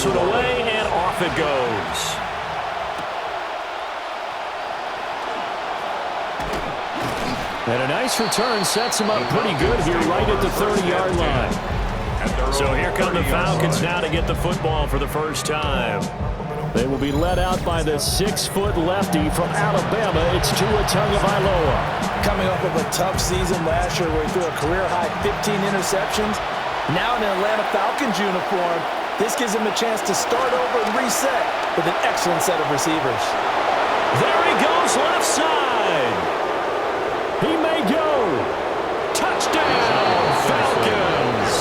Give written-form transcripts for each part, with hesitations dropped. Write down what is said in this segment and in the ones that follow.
this one away, and off it goes. And a nice return sets him up pretty good here right at the 30-yard line. So here come the Falcons now to get the football for the first time. They will be led out by the 6-foot lefty from Alabama. It's Tua Tagovailoa. Coming off of a tough season last year where he threw a career-high 15 interceptions. Now in an Atlanta Falcons uniform, this gives him a chance to start over and reset with an excellent set of receivers. There he goes left side. He may go. Touchdown, Falcons.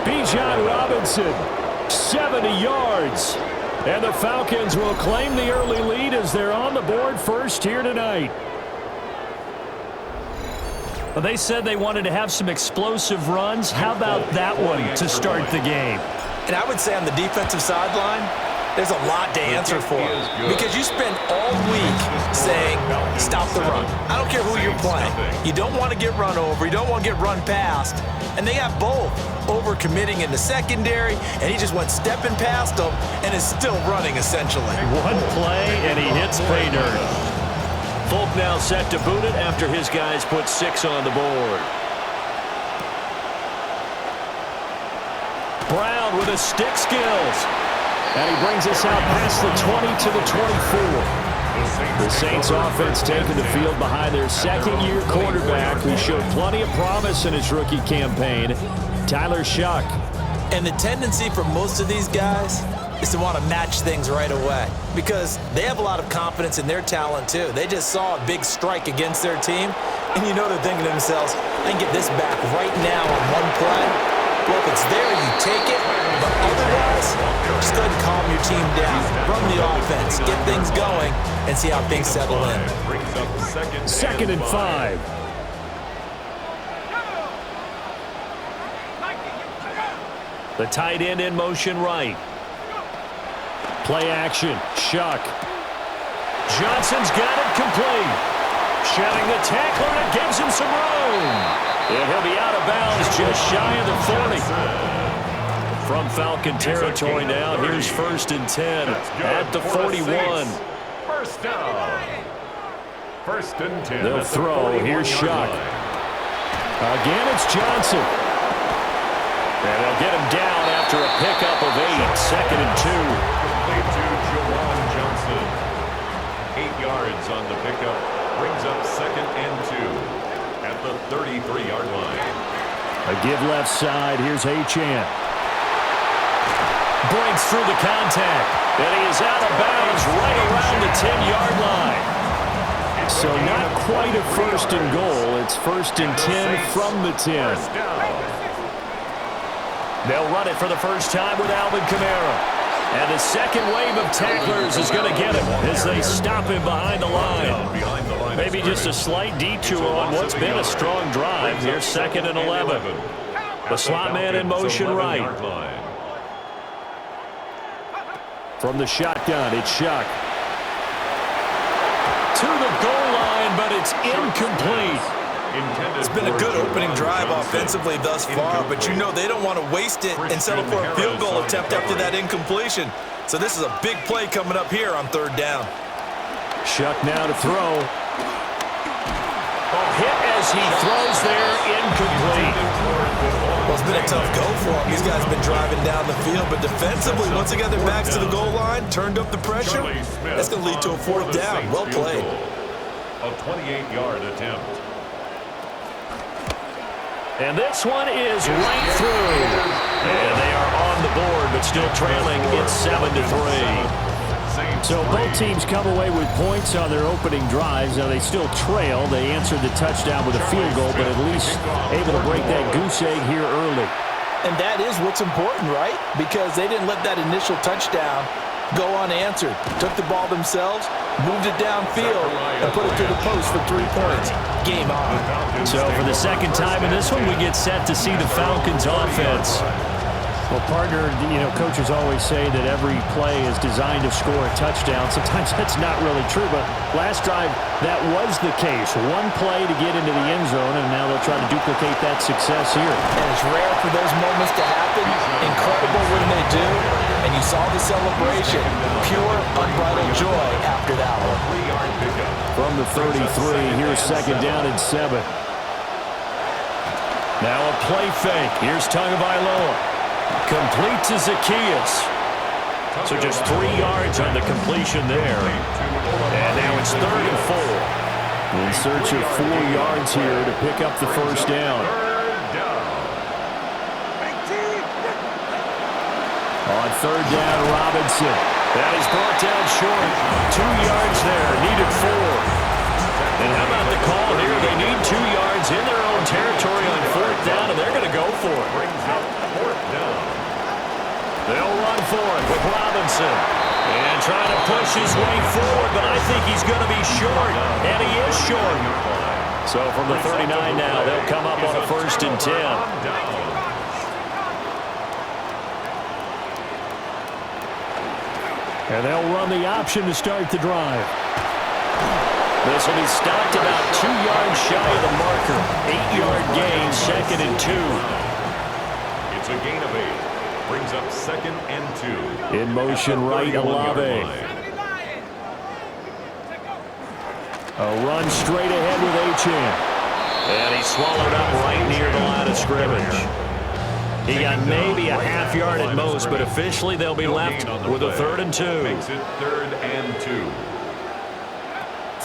Bijan Robinson, 70 yards. And the Falcons will claim the early lead as they're on the board first here tonight. Well, they said they wanted to have some explosive runs. How about that one to start the game? And I would say on the defensive sideline, there's a lot to answer for. Because you spend all week saying, stop the run. I don't care who you're playing. You don't want to get run over. You don't want to get run past. And they got both. Over-committing in the secondary, and he just went stepping past them and is still running, essentially. One play, and he hits pay dirt. Folk now set to boot it after his guys put 6 on the board. Brown with his stick skills. And he brings us out past the 20 to the 24. The Saints offense taking the field behind their second-year quarterback who showed plenty of promise in his rookie campaign, Tyler Shuck. And the tendency for most of these guys is to want to match things right away because they have a lot of confidence in their talent too. They just saw a big strike against their team, and you know they're thinking to themselves, I can get this back right now on one play. Well, if it's there, you take it. But otherwise, just go ahead and calm your team down. Run the offense, get things going, and see how things settle in. Second and 5. The tight end in motion right. Play action. Shuck. Johnson's got it complete. Shoving the tackler, and it gives him some room. And he'll be out of bounds just shy of the 40. From Falcon territory now, here's 1st and 10 at the 41. First down. 1st and 10. They'll throw. Here's Shuck. Again, it's Johnson. And they'll get him down after a pickup of 8. 2nd and 2. Complete to Jawan Johnson. 8 yards on the pickup. Brings up 2nd and 2 at the 33-yard line. A give left side. Here's Achane. Breaks through the contact. And he is out of bounds right around the 10-yard line. So not quite a 1st and goal. It's 1st and 10 from the 10. They'll run it for the first time with Alvin Kamara. And the second wave of tacklers is going to get him as they stop him behind the line. Maybe just a slight detour on what's been a strong drive. Here's 2nd and 11. The slot man in motion right. From the shotgun, it's Shuck. To the goal line, but it's incomplete. It's been a good opening drive offensively thus far, but you know they don't want to waste it and settle for a field goal attempt after that incompletion. So this is a big play coming up here on 3rd down. Shuck now to throw. A hit as he throws there, incomplete. Well, it's been a tough go for him. These guys have been driving down the field, but defensively, once they got their backs to the goal line, turned up the pressure, that's going to lead to a 4th down. Well played. A 28-yard attempt. And this one is right through. And they are on the board, but still trailing. It's 7-3. So both teams come away with points on their opening drives. Now they still trail. They answered the touchdown with a field goal, but at least able to break that goose egg here early. And that is what's important, right? Because they didn't let that initial touchdown go unanswered. Took the ball themselves, moved it downfield, and put it through the post for 3 points. Game on. So for the second time in this one, we get set to see the Falcons offense. Well, partner, you know, coaches always say that every play is designed to score a touchdown. Sometimes that's not really true, but last drive, that was the case. One play to get into the end zone, and now they'll try to duplicate that success here. And it's rare for those moments to happen. Incredible when they do. and you saw the celebration. Pure, unbridled joy after that one. 3-yard pickup. From the 33, here's second down and 7. Now a play fake. Here's Tagovailoa. Complete to Zacchaeus. So just 3 yards on the completion there. And now it's 3rd and 4. In search of 4 yards here to pick up the first down. On 3rd down, Robinson. That is brought down short. 2 yards there, needed 4. And how about the call here? They need 2 yards in their own territory on 4th down, and they're going to go for it. Brings up 4th down. They'll run for it with Robinson. And trying to push his way forward, but I think he's going to be short, and he is short. So from the 39 now, they'll come up on a 1st and 10. And they'll run the option to start the drive. This will be stopped about 2 yards shy of the marker. 8-yard gain, 2nd and 2. It's a gain of 8. Brings up 2nd and 2. In motion right, Olave. A run straight ahead with Achane. And he's swallowed up right near the line of scrimmage. He got maybe a half yard at most, but officially they'll be left with a 3rd and 2. Makes it 3rd and 2.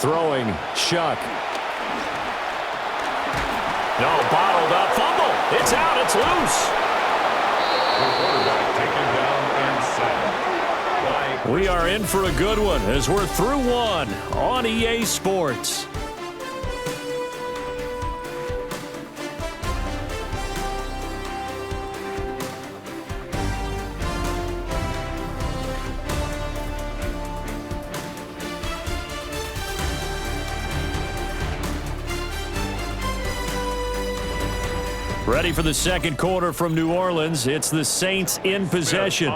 Throwing, Shuck. No, bottled up, fumble. It's out, it's loose. The quarterback taken down and sacked. We are in for a good one as we're through one on EA Sports. Ready for the second quarter from New Orleans. It's the Saints in possession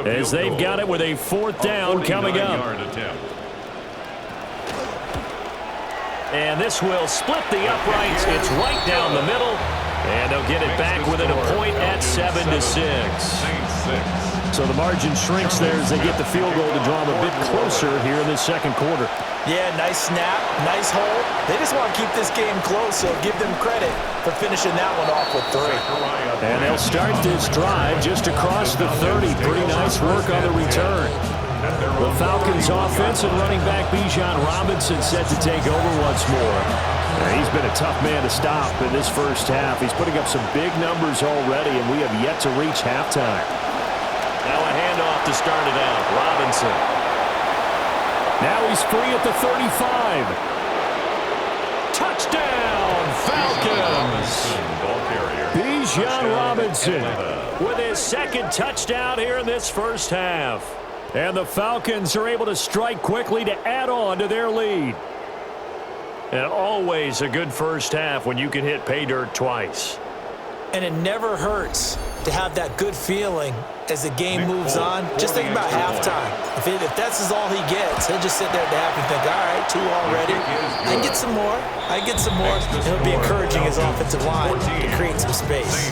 as they've got it with a 4th down coming up. And this will split the uprights. It's right down the middle. And they'll get it back within a point at 7-6. So the margin shrinks there as they get the field goal to draw them a bit closer here in the second quarter. Yeah, nice snap, nice hole. They just want to keep this game close, so give them credit for finishing that one off with 3. And they'll start this drive just across the 30. Pretty nice work on the return. The Falcons offense and running back Bijan Robinson set to take over once more. He's been a tough man to stop in this first half. He's putting up some big numbers already, and we have yet to reach halftime. Now a handoff to start it out. Robinson. Now he's free at the 35. Touchdown, Falcons! Bijan Robinson with his 2nd touchdown here in this first half. And the Falcons are able to strike quickly to add on to their lead. And always a good first half when you can hit pay dirt twice. And it never hurts to have that good feeling as the game moves on. Just think about halftime. If that's all he gets, he'll just sit there at the half and think, all right, 2 already. I get some more. I get some more. And it'll be encouraging his offensive line to create some space.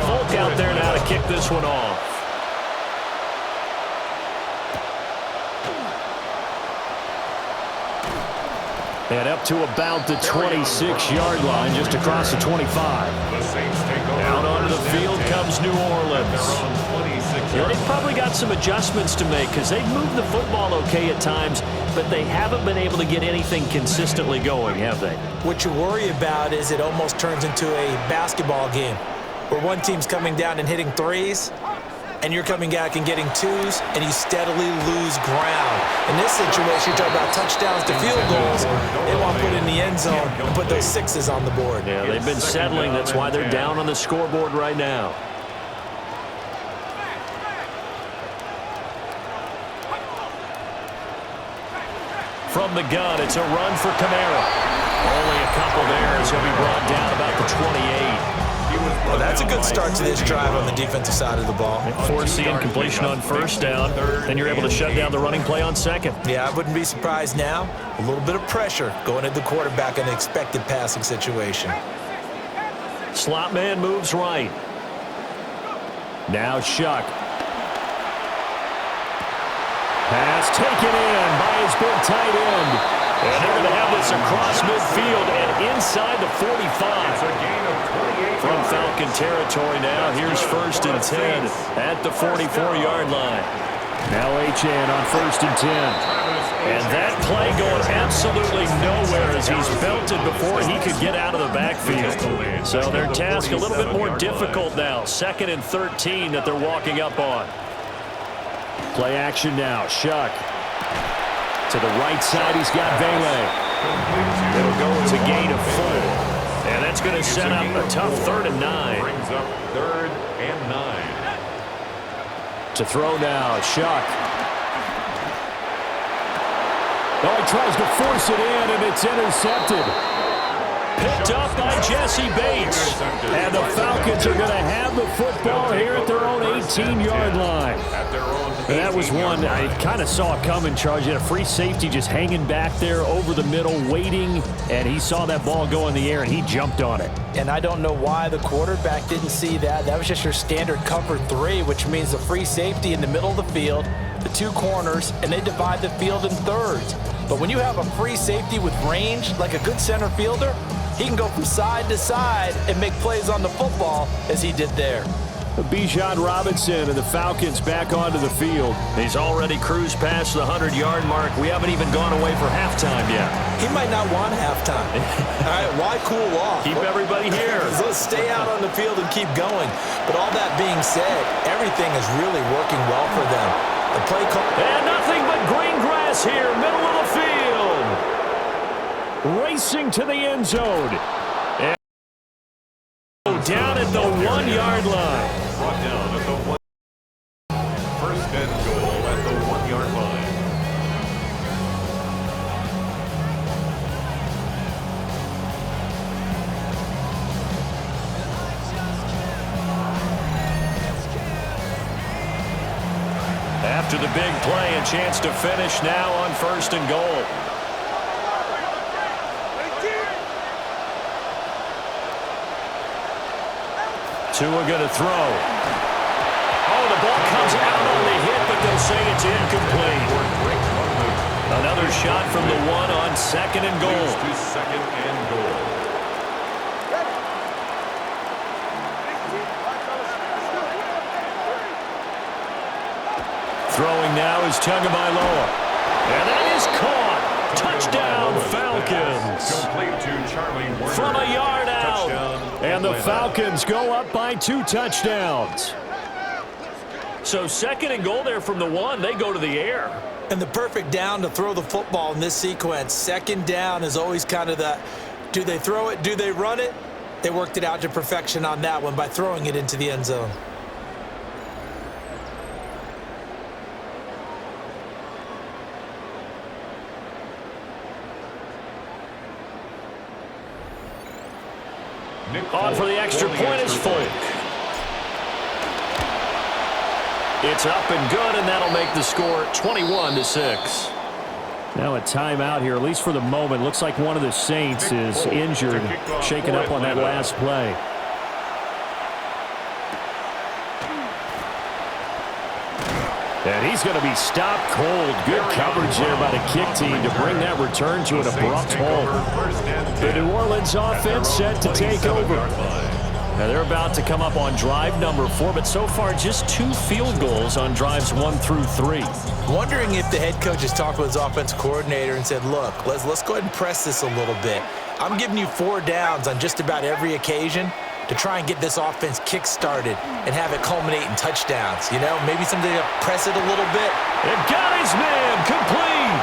Folk out there now to kick this one off. And up to about the 26-yard line, just across the 25. Out onto the field comes New Orleans. They've probably got some adjustments to make because they've moved the football okay at times, but they haven't been able to get anything consistently going, have they? What you worry about is it almost turns into a basketball game where one team's coming down and hitting 3s, and you're coming back and getting 2s, and you steadily lose ground. In this situation, you're talking about touchdowns to field goals. They want to put it in the end zone and put those 6s on the board. Yeah, they've been settling. That's why they're down on the scoreboard right now. From the gun, it's a run for Kamara. Only a couple there as he'll be brought down about the 28. He was Well, that's a good start to this drive on the defensive side of the ball. Force the incompletion on first down. Then you're able to shut down the running play on second. Yeah, I wouldn't be surprised now. A little bit of pressure going at the quarterback in an expected passing situation. Slot man moves right. Now Shuck. Pass taken in by his big tight end. And they're going to have this across midfield and inside the 45. From Falcon territory now, here's 1st and 10 at the 44-yard line. Now Achane on 1st and 10. And that play going absolutely nowhere as he's belted before he could get out of the backfield. So their task a little bit more difficult now. 2nd and 13 that they're walking up on. Play action now. Shuck. To the right side, he's got Vele. It'll go as a gain of 4. And that's going to set up a tough 3rd and 9. Brings up 3rd and 9. To throw now, Shuck. Oh, he tries to force it in, and it's intercepted. Picked up by Jesse Bates. And the Falcons are going to have the football here at their own 18-yard line. That was one I kind of saw coming, Charles. You had a free safety just hanging back there over the middle, waiting, and he saw that ball go in the air, and he jumped on it. And I don't know why the quarterback didn't see that. That was just your standard cover 3, which means the free safety in the middle of the field, the 2 corners, and they divide the field in thirds. But when you have a free safety with range, like a good center fielder, he can go from side to side and make plays on the football as he did there. Bijan Robinson and the Falcons back onto the field. He's already cruised past the 100-yard mark. We haven't even gone away for halftime yet. He might not want halftime. All right, why cool off? Keep everybody here. Let's stay out on the field and keep going. But all that being said, everything is really working well for them. The play call. And nothing but green grass here, middle of the field. Racing to the end zone. And down at the 1-yard line. Brought down at the 1. 1st and goal at the 1-yard line. After the big play, a chance to finish now on 1st and goal. Tua going to throw. Oh, the ball comes out on the hit, but they'll say it's incomplete. Another shot from the 1 on 2nd and goal. To 2nd and goal. Throwing now is Tagovailoa. And that is caught. Touchdown, Falcons. Complete to Charlie Werner. From a yard out. Touchdown, and the Atlanta. Falcons go up by 2 touchdowns. So 2nd and goal there from the 1. They go to the air. And the perfect down to throw the football in this sequence. 2nd down is always kind of that, do they throw it, do they run it? They worked it out to perfection on that one by throwing it into the end zone. On for the extra point is Folk. It's up and good, and that'll make the score 21-6. Now a timeout here, at least for the moment. Looks like one of the Saints is injured, shaken up on that last play. And he's going to be stopped cold. Good coverage there by the kick team to bring that return to an abrupt halt. The New Orleans offense set to take over. Now they're about to come up on drive number 4, but so far just 2 field goals on drives 1 through 3. Wondering if the head coach has talked with his offense coordinator and said, look, let's go ahead and press this a little bit. I'm giving you 4 downs on just about every occasion to try and get this offense kick-started and have it culminate in touchdowns. You know, maybe something to press it a little bit. And got his man complete.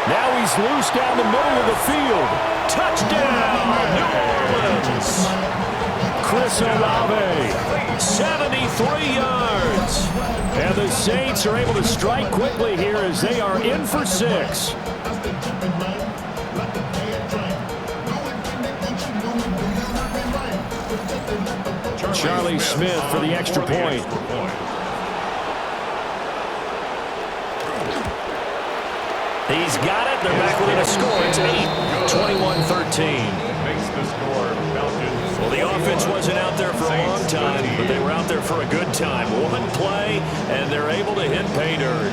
Now he's loose down the middle of the field. Touchdown, New Orleans. Chris Olave, 73 yards. And the Saints are able to strike quickly here as they are in for 6. Charlie Smith for the extra point. He's got it. They're back within a score. It's 21-13. Makes the score Falcons. Well, the offense wasn't out there for a long time, but they were out there for a good time. One play, and they're able to hit pay dirt.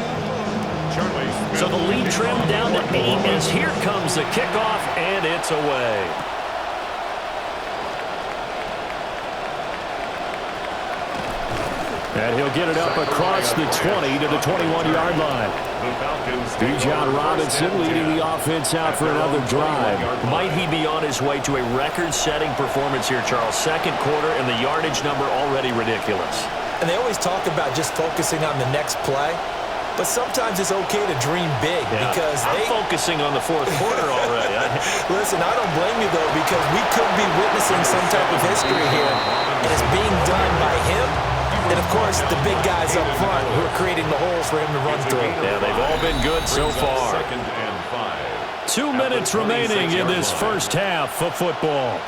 So the lead trimmed down to 8 as here comes the kickoff, and it's away. And he'll get it up across the 20 to the 21-yard line. Bijan Robinson leading the offense out for another drive. Might he be on his way to a record-setting performance here, Charles? Second quarter, and the yardage number already ridiculous. And they always talk about just focusing on the next play. But sometimes it's okay to dream big because I'm focusing on the fourth quarter already. Listen, I don't blame you, though, because we could be witnessing some type of history here, and it's being done by him and, of course, the big guys up front who are creating the holes for him to run through. Yeah, they've all been good so far. 2 minutes remaining in this first half of football.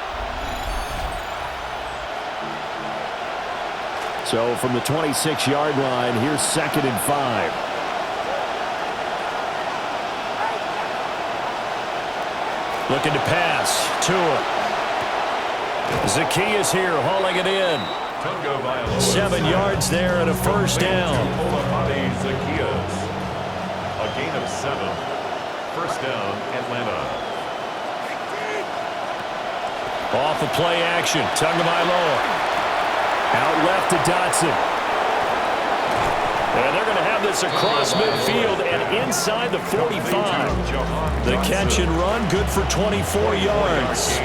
So from the 26-yard line, here's 2nd and 5. Looking to pass. Tua. Zacchaeus here, hauling it in. 7 yards there and a first down. Olave Zacchaeus. A gain of 7. First down, Atlanta. Off the play action. Tagovailoa. Out left to Dotson. And they're going to have this across midfield and inside the 45. The catch and run, good for 24 yards.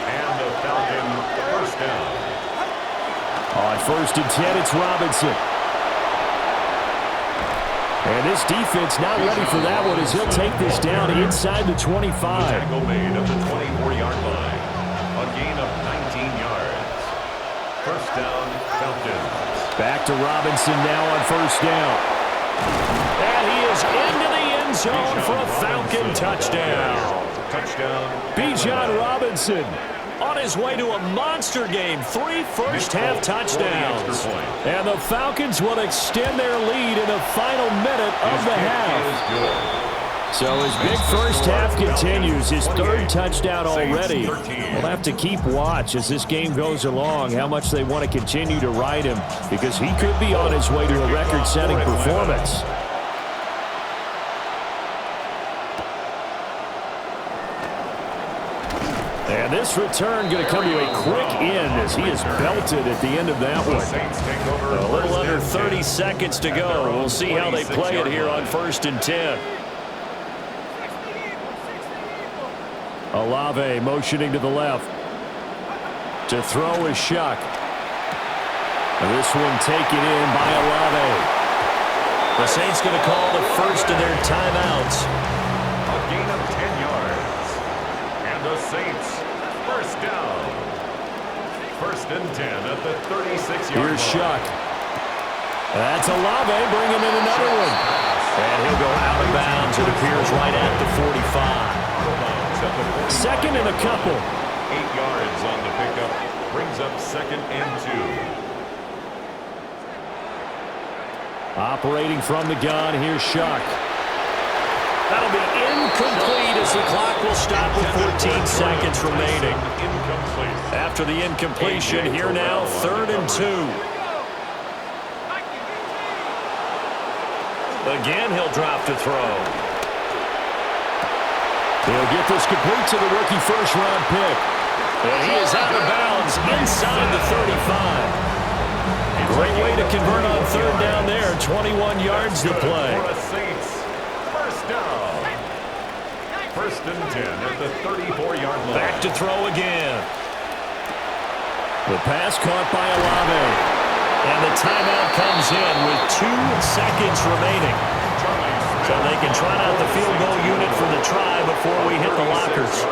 And the Falcon first down. On 1st and 10, it's Robinson. And this defense not ready for that one as he'll take this down inside the 25. Tackle made at the 24-yard line. A gain of 19 yards. First down, Falcons. Back to Robinson now on 1st down. And he is into the end zone for a Falcon touchdown. Bijan Robinson on his way to a monster game. 3 first-half touchdowns. And the Falcons will extend their lead in the final minute of the half. So his big first half continues. His 3rd touchdown already. We'll have to keep watch as this game goes along, how much they want to continue to ride him, because he could be on his way to a record-setting performance. And this return going to come to a quick end as he is belted at the end of that one. A little under 30 seconds to go. We'll see how they play it here on 1st and 10. Olave motioning to the left. To throw is Shuck. And this one taken in by Olave. The Saints going to call the first of their timeouts. A gain of 10 yards. And the Saints first down. 1st and 10 at the 36-yard line. Here's Shuck. That's Olave bringing in another one. And he'll go out of bounds, it appears, right at the 45. 2nd and a couple. 8 yards on the pickup. Brings up 2nd and 2. Operating from the gun, here's Shuck. That'll be incomplete as the clock will stop with 14 seconds remaining. After the incompletion, here now, 3rd and 2. Again, he'll drop to throw. He'll get this complete to the rookie first-round pick. And he is out of bounds inside the 35. Great way to convert on 3rd down there. 21 yards to play. First down. 1st and 10 at the 34-yard line. Back to throw again. The pass caught by Olave. And the timeout comes in with 2 seconds remaining. So they can try out the field goal unit for the try before we hit the lockers.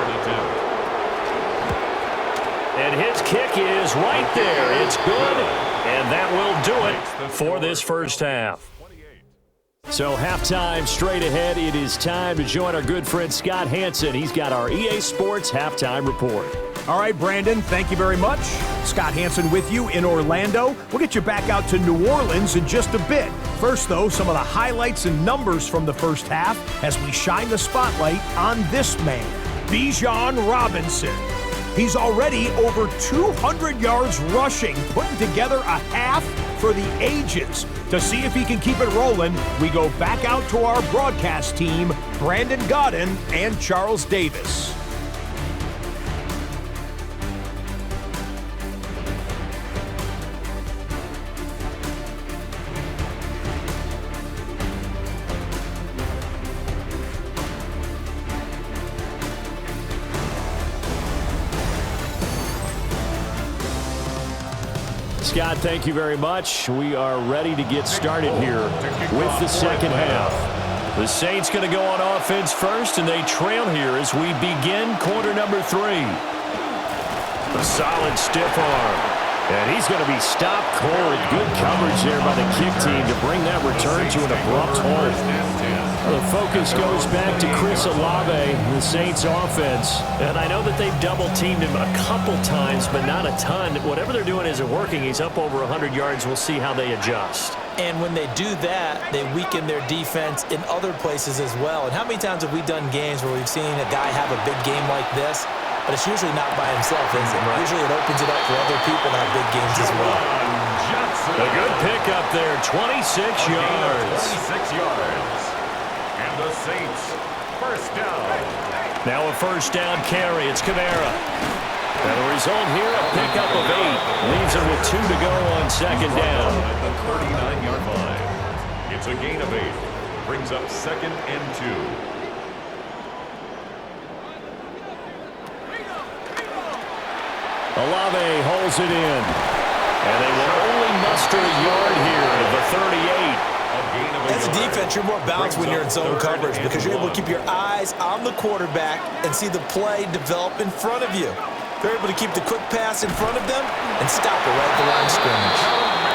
And his kick is right there. It's good. And that will do it for this first half. So halftime straight ahead. It is time to join our good friend Scott Hansen. He's got our EA Sports halftime report. All right, Brandon, thank you very much. Scott Hansen with you in Orlando. We'll get you back out to New Orleans in just a bit. First, though, some of the highlights and numbers from the first half as we shine the spotlight on this man, Bijan Robinson. He's already over 200 yards rushing, putting together a half for the ages. To see if he can keep it rolling, we go back out to our broadcast team, Brandon Godden and Charles Davis. Scott, thank you very much. We are ready to get started here with the second half. The Saints going to go on offense first, and they trail here as we begin quarter number 3. A solid stiff arm. And he's going to be stopped cold. Good coverage there by the kick team to bring that return to an abrupt halt. The focus goes back to Chris Olave, the Saints offense. And I know that they've double-teamed him a couple times, but not a ton. Whatever they're doing isn't working. He's up over 100 yards. We'll see how they adjust. And when they do that, they weaken their defense in other places as well. And how many times have we done games where we've seen a guy have a big game like this? But it's usually not by himself, is it? Right. Usually it opens it up for other people to have big games as well. A good pickup there, 26 yards. 26 yards. And the Saints, first down. Now a first down carry. It's Kamara. And the result here, a pickup of 8. Leaves him with 2 to go on second down. At the 39-yard line. It's a gain of 8. Brings up second and 2. Olave holds it in. And they will only muster a yard here at the 38. As a defense, you're more balanced when you're in zone coverage because you're able to keep your eyes on the quarterback and see the play develop in front of you. They're able to keep the quick pass in front of them and stop it right at the line of scrimmage.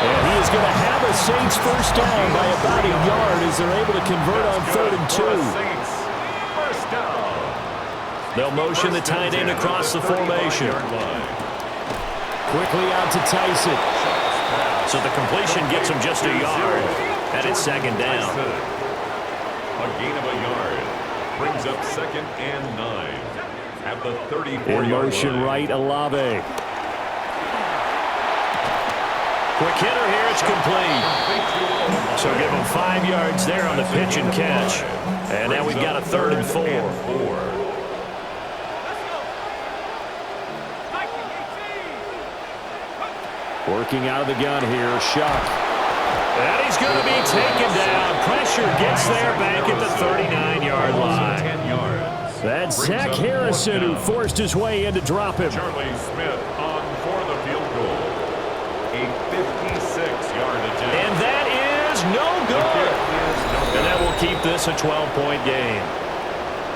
And he is going to have a Saints first down by about a yard as they're able to convert on 3rd and 2. They'll motion the tight end across the formation. Quickly out to Tyson. So the completion gets him just a yard. And it's second down. A gain of a yard. Brings up second and 9. At the 34-yard line. In motion right, Olave. Quick hitter here, it's complete. So give him 5 yards there on the pitch and catch. And now we've got a 3rd and 4. Working out of the gun here, Shuck. And he's going to be taken down. Pressure gets there back at the 39-yard line. That's Zach Harrison who forced his way in to drop him. Charlie Smith on for the field goal. A 56-yard attempt. And that is no good. And that will keep this a 12-point game.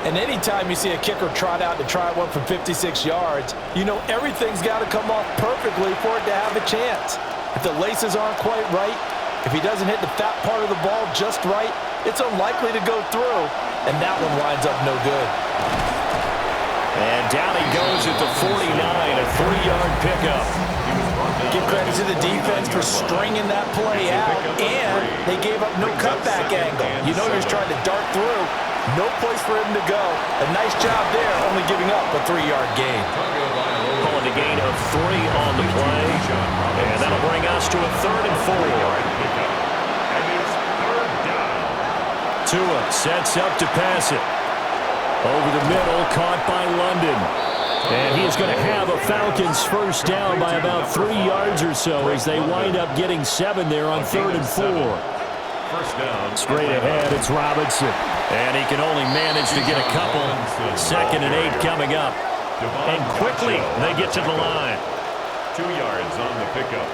And anytime you see a kicker trot out to try one from 56 yards, you know everything's got to come off perfectly for it to have a chance. If the laces aren't quite right, if he doesn't hit the fat part of the ball just right, it's unlikely to go through. And that one winds up no good. And down he goes at the 49, a 3-yard pickup. Give credit to the defense for stringing that play out, and they gave up no cutback angle. You know he's trying to dart through. No place for him to go. A nice job there, only giving up a 3-yard gain. Calling a gain of 3 on the play. And that'll bring us to a 3rd and 4. Tua sets up to pass it. Over the middle, caught by London. And he is going to have a Falcons first down by about 3 yards or so as they wind up getting 7 there on 3rd and 4. Straight ahead, it's Robinson. And he can only manage to get a couple. 2nd and 8 coming up. And quickly, they get to the line. 2 yards on the pickup.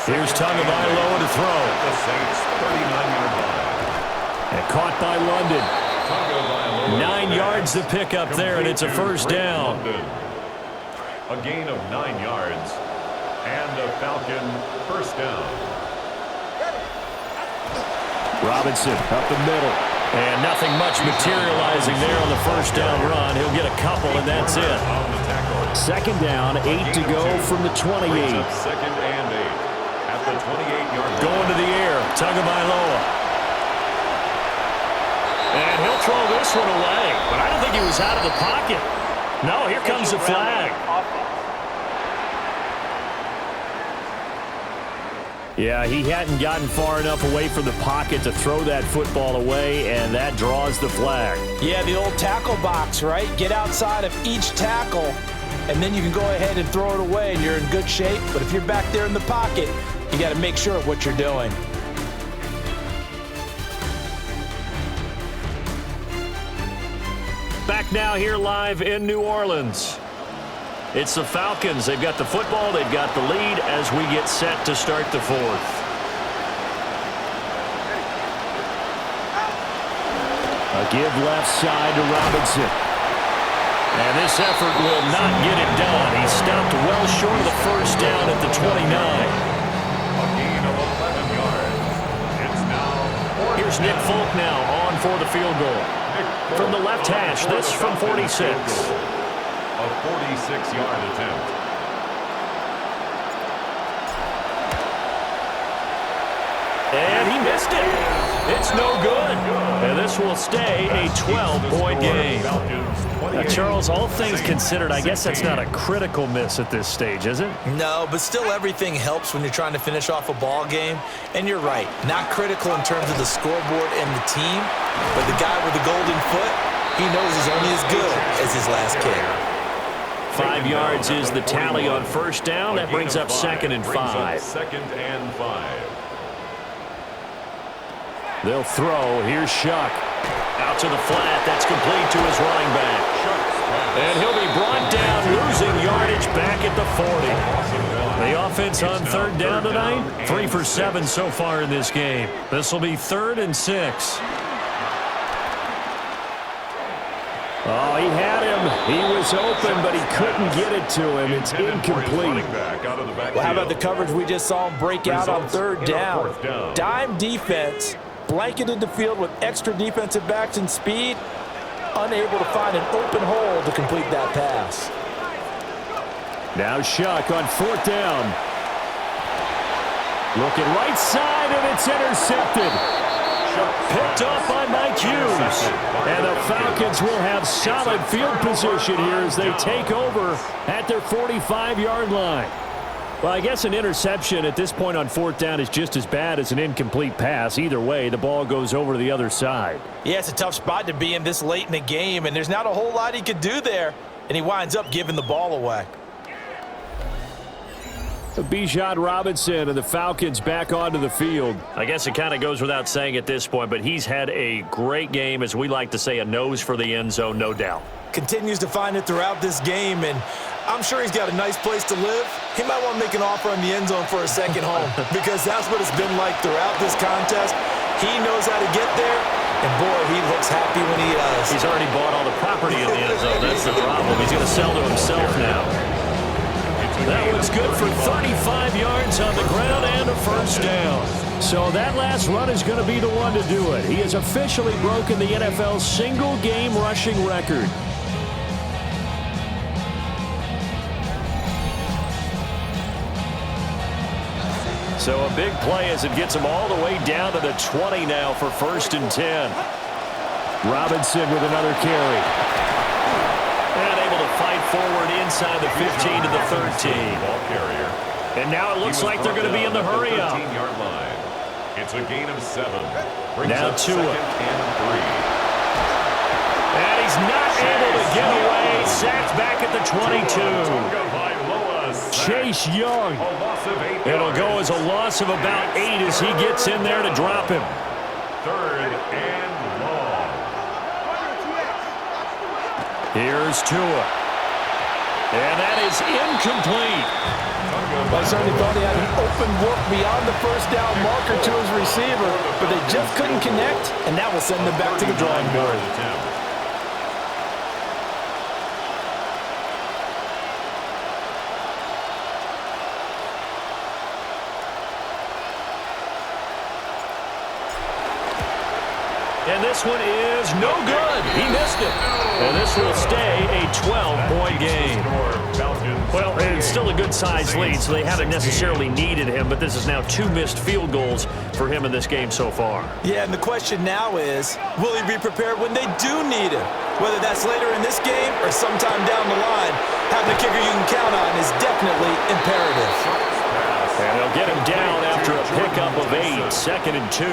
Here's Tagovailoa to throw. The Saints 39-yard line. And caught by London. 9 yards the pickup there, and it's a first down. A gain of 9 yards. And a Falcon first down. Robinson up the middle. And nothing much materializing there on the first down run. He'll get a couple, and that's it. Second down, 8 to go from the 28. Second and 8 at the 28-yard line. Going to the air, Tagovailoa. And he'll throw this one away. But I don't think he was out of the pocket. No, here comes the flag. Yeah, he hadn't gotten far enough away from the pocket to throw that football away, and that draws the flag. Yeah, the old tackle box, right? Get outside of each tackle, and then you can go ahead and throw it away, and you're in good shape. But if you're back there in the pocket, you got to make sure of what you're doing. Back now here live in New Orleans. It's the Falcons. They've got the football. They've got the lead as we get set to start the fourth. A give left side to Robinson. And this effort will not get it done. He stopped well short of the first down at the 29. A gain of 11 yards. It's now Here's Nick Folk now on for the field goal. From the left hash, this from 46. A 46-yard attempt. And he missed it. It's no good. And this will stay a 12-point game. Now, Charles, all things considered, I guess that's not a critical miss at this stage, is it? No, but still everything helps when you're trying to finish off a ball game. And you're right, not critical in terms of the scoreboard and the team, but the guy with the golden foot, he knows he's only as good as his last kick. 5 yards is the tally on first down. That brings up second and 5. Second and 5. They'll throw. Here's Shuck. Out to the flat. That's complete to his running back. And he'll be brought down, losing yardage back at the 40. The offense on third down tonight, 3 for 7 so far in this game. This will be 3rd and 6. Oh, he had him. He was open, but he couldn't get it to him. It's incomplete. Well, how about the coverage we just saw him break out on third down? Dime defense, blanketed the field with extra defensive backs and speed, unable to find an open hole to complete that pass. Now Shuck on 4th down. Looking right side, and it's intercepted. Picked off by Mike Hughes. And the Falcons will have solid field position here as they take over at their 45-yard line. Well, I guess an interception at this point on 4th down is just as bad as an incomplete pass. Either way, the ball goes over to the other side. Yeah, it's a tough spot to be in this late in the game, and there's not a whole lot he could do there, and he winds up giving the ball away. Bijan Robinson and the Falcons back onto the field. I guess it kind of goes without saying at this point, but he's had a great game, as we like to say, a nose for the end zone, no doubt. Continues to find it throughout this game, and I'm sure he's got a nice place to live. He might want to make an offer on the end zone for a second home because that's what it's been like throughout this contest. He knows how to get there, and boy, he looks happy when he does. He's already bought all the property in the end zone. That's the problem. He's going to sell to himself now. That was good for 35 yards on the ground and a first down. So that last run is going to be the one to do it. He has officially broken the NFL single-game rushing record. So a big play as it gets him all the way down to the 20 now for 1st and 10. Robinson with another carry. And able to fight forward inside the 15 to the 13. Ball carrier. And now it looks like they're going to be in the hurry up. 13-yard line. It's a gain of 7. Now up Tua. 2nd and 3. And he's not able to get away. Sacked back at the 22. Chase Young. It'll go as a loss of about 8 as he gets in there to drop him. 3rd and long. Here's Tua. And that is incomplete. I certainly thought he had an open look beyond the first down marker to his receiver, but they just couldn't connect, and that will send them back to the drawing board. And this one is no good. He missed it. And this will stay a 12-point game. Well, it's still a good-sized lead, so they haven't necessarily needed him, but this is now 2 missed field goals for him in this game so far. Yeah, and the question now is, will he be prepared when they do need him? Whether that's later in this game or sometime down the line, having a kicker you can count on is definitely imperative. And they'll get him down after a pickup of 8, 2nd and 2. 8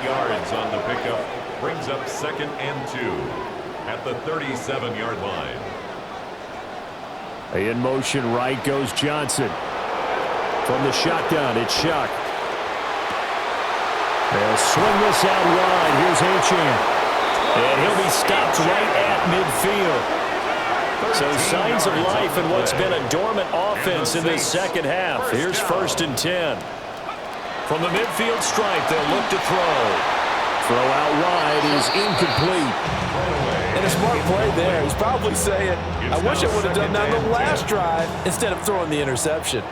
yards on the pickup. Brings up 2nd and 2 at the 37-yard line. In motion right goes Johnson. From the shotgun, it's Shuck. They'll swing this out wide. Here's Achane. And he'll be stopped right at midfield. So signs of life in what's been a dormant offense in this second half. Here's 1st and 10. From the midfield stripe, they'll look to throw. Throw out wide is incomplete. And a smart play there. He's probably saying, I wish I would have done that on the last drive instead of throwing the interception.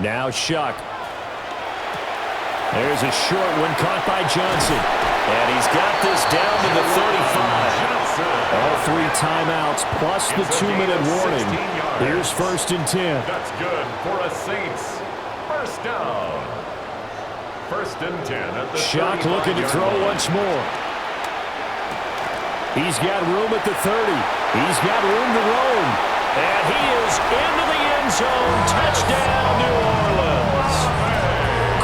Now Shuck. There's a short one caught by Johnson. And he's got this down to the 35. All 3 timeouts plus the 2-minute warning. Here's 1st and 10. That's good for a Saints. First down. 1st and 10 at the Shuck looking to throw once more. He's got room at the 30. He's got room to roam. And he is into the end zone. Touchdown, New Orleans.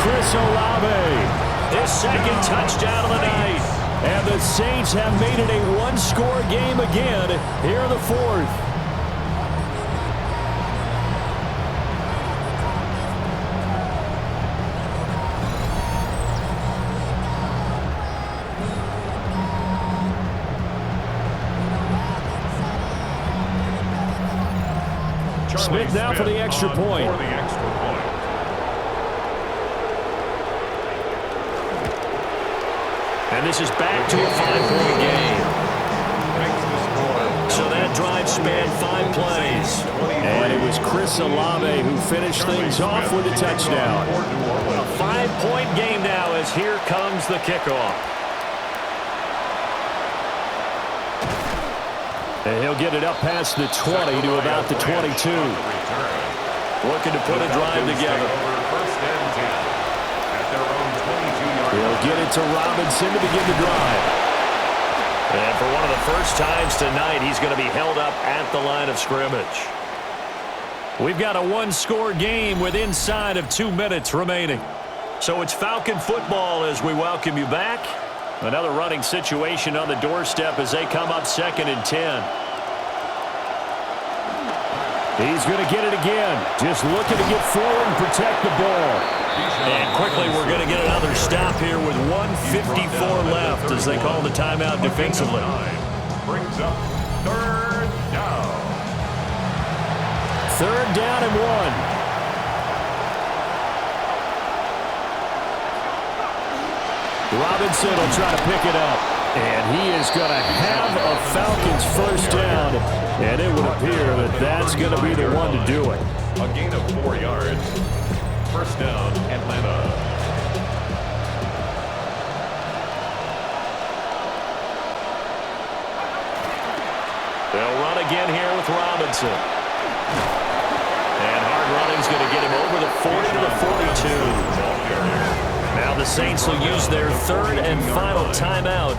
Chris Olave. His 2nd touchdown of the night. And the Saints have made it a 1-score game again here in the 4th. Smith now for the extra point. And this is back to a 5-point game. So that drive spanned 5 plays. And it was Chris Olave who finished things off with a touchdown. A 5-point game now as here comes the kickoff. And he'll get it up past the 20 to about the 22. Looking to put a drive together. He'll get it to Robinson to begin the drive. And for one of the first times tonight, he's going to be held up at the line of scrimmage. We've got a 1-score game with inside of 2 minutes remaining. So it's Falcon football as we welcome you back. Another running situation on the doorstep as they come up 2nd and 10. He's going to get it again. Just looking to get forward and protect the ball. And quickly we're going to get another stop here with 1:54 left as they call the timeout defensively. Brings up 3rd down. 3rd down and 1. Robinson will try to pick it up. And he is going to have a Falcons first down. And it would appear that that's going to be the one to do it. A gain of 4 yards. First down, Atlanta. They'll run again here with Robinson. And hard running's going to get him over the 40 to the 42. Now the Saints will use their 3rd and final timeout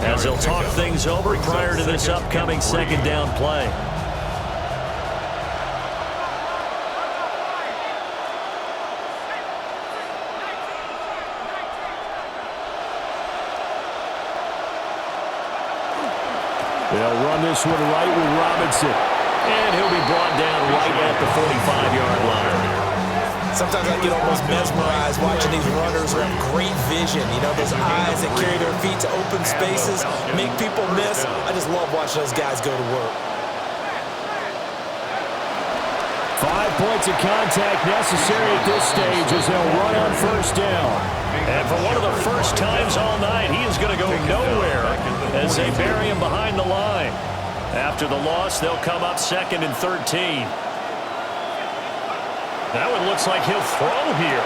as they'll talk things over prior to this upcoming 2nd down play. They'll run this one right with Robinson. And he'll be brought down right at the 45-yard line. Sometimes I get almost mesmerized watching these runners who have great vision. You know, those eyes that carry their feet to open spaces, make people miss. I just love watching those guys go to work. 5 points of contact necessary at this stage as they'll run on first down. And for one of the first times all night, he is going to go nowhere as they bury him behind the line. After the loss, they'll come up 2nd and 13. That one looks like he'll throw here.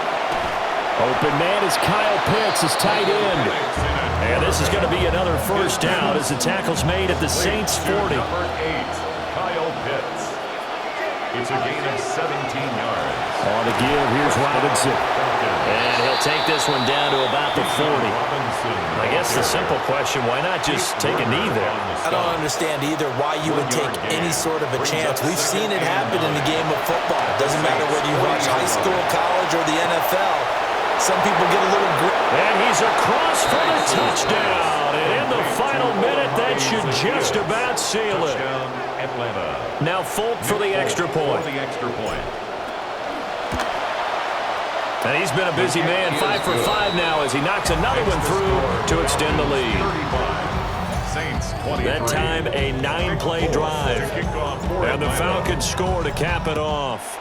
Open man is Kyle Pitts, his tight end. And this is going to be another first down as the tackle's made at the Saints' 40. Number 8, Kyle Pitts. It's a gain of 17 yards. On the give, here's Robinson. And he'll take this one down to about the 40. I guess the simple question, why not just take a knee there? I don't understand either why you would take any sort of a chance. We've seen it happen in the game of football. It doesn't matter whether you watch high school, college, or the NFL. Some people get a little grip. And he's across for the touchdown. And in the final minute, that should just about seal it. Atlanta. Now Folk for the extra point. And he's been a busy man, 5 for 5 now as he knocks another one through to extend the lead. That time a 9-play drive. And the Falcons score to cap it off.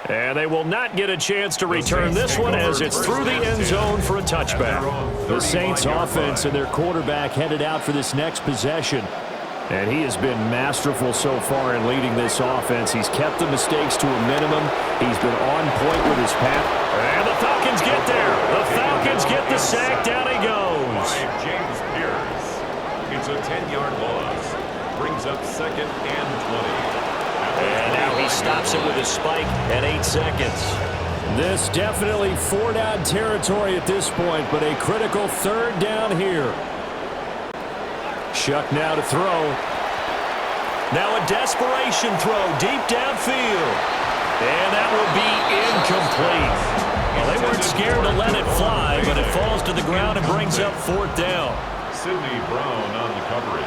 And they will not get a chance to return this one as it's through the end zone for a touchback. The Saints offense and their quarterback headed out for this next possession. And he has been masterful so far in leading this offense. He's kept the mistakes to a minimum. He's been on point with his pass. And the Falcons get there. The Falcons get the sack. Down he goes. James Pierce. It's a 10-yard loss. Brings up 2nd and 20. And now he stops it with a spike at 8 seconds. This definitely 4-down territory at this point, but a critical 3rd down here. Shuck now to throw. Now a desperation throw deep downfield. And that will be incomplete. Well, they weren't scared to let it fly, but it falls to the ground and brings up 4th down. Sidney Brown on the coverage.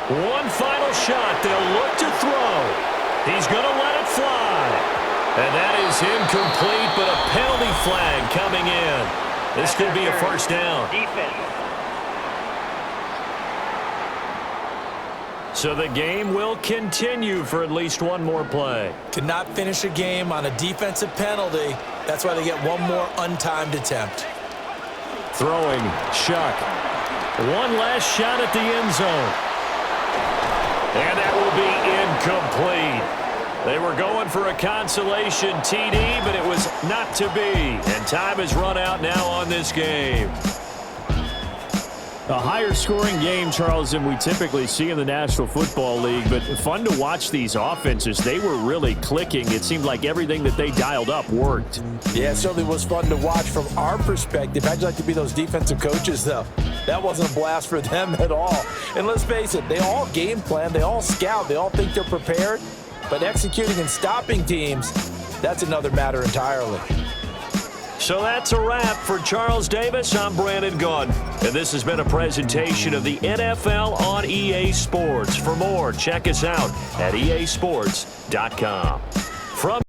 One final shot. They'll look to throw. He's going to let it fly. And that is incomplete, but a penalty flag coming in. This could be a first down. So the game will continue for at least one more play. Cannot finish a game on a defensive penalty. That's why they get one more untimed attempt. Throwing, Shuck. One last shot at the end zone. And that will be incomplete. They were going for a consolation TD, but it was not to be. And time has run out now on this game. A higher scoring game, Charles, than we typically see in the National Football League, but fun to watch these offenses. They were really clicking. It seemed like everything that they dialed up worked. Yeah, it certainly was fun to watch from our perspective. How'd you like to be those defensive coaches, though? That wasn't a blast for them at all. And let's face it, they all game plan, they all scout, they all think they're prepared. But executing and stopping teams, that's another matter entirely. So that's a wrap for Charles Davis. I'm Brandon Gunn. And this has been a presentation of the NFL on EA Sports. For more, check us out at easports.com. From